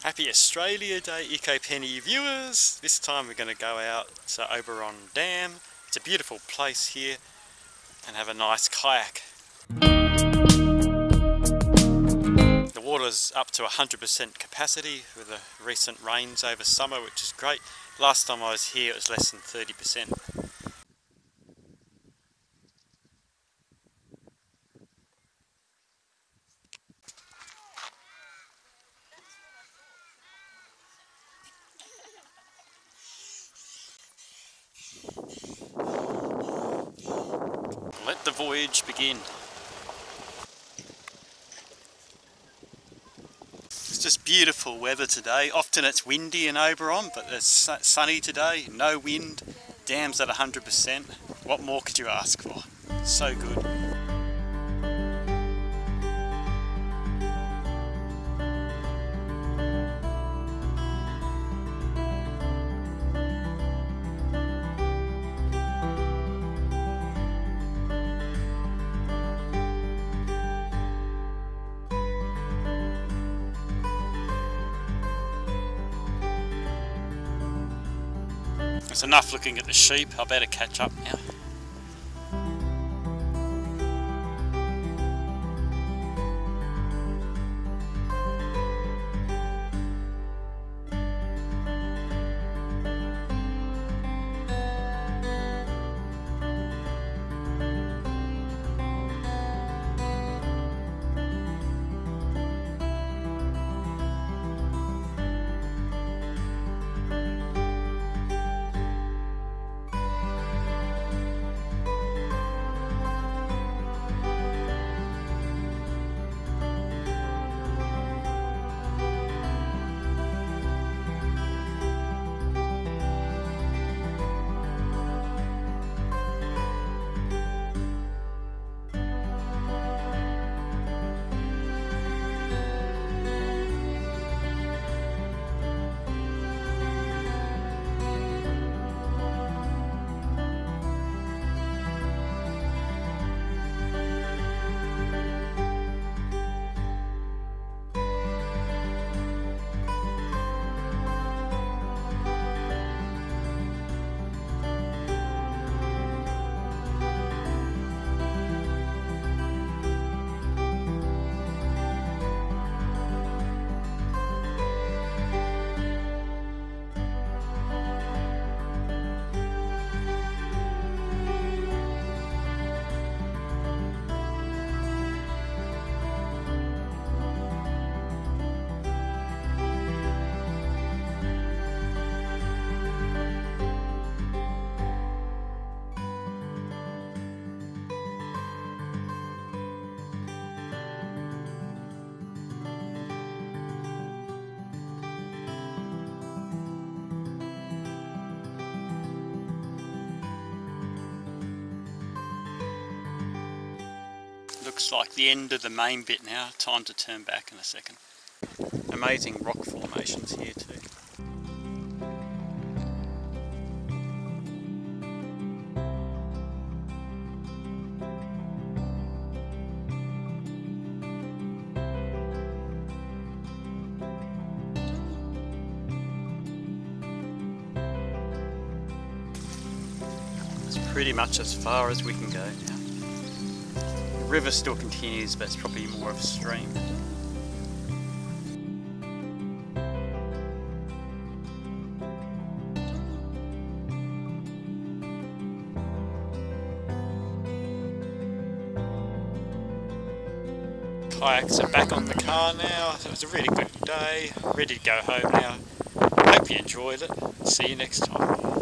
Happy Australia Day, ecopenny viewers! This time we're going to go out to Oberon Dam. It's a beautiful place here and have a nice kayak. The water's up to 100% capacity with the recent rains over summer, which is great. Last time I was here it was less than 30%. Let the voyage begin. It's just beautiful weather today. Often it's windy in Oberon, but it's sunny today, no wind, dam's at 100%. What more could you ask for? So good. It's enough looking at the sheep, I better catch up now. Looks like the end of the main bit now, time to turn back in a second. Amazing rock formations here too. It's pretty much as far as we can go now. The river still continues, but it's probably more of a stream. Kayaks are back on the car now. So it was a really good day. Ready to go home now. Hope you enjoyed it. See you next time.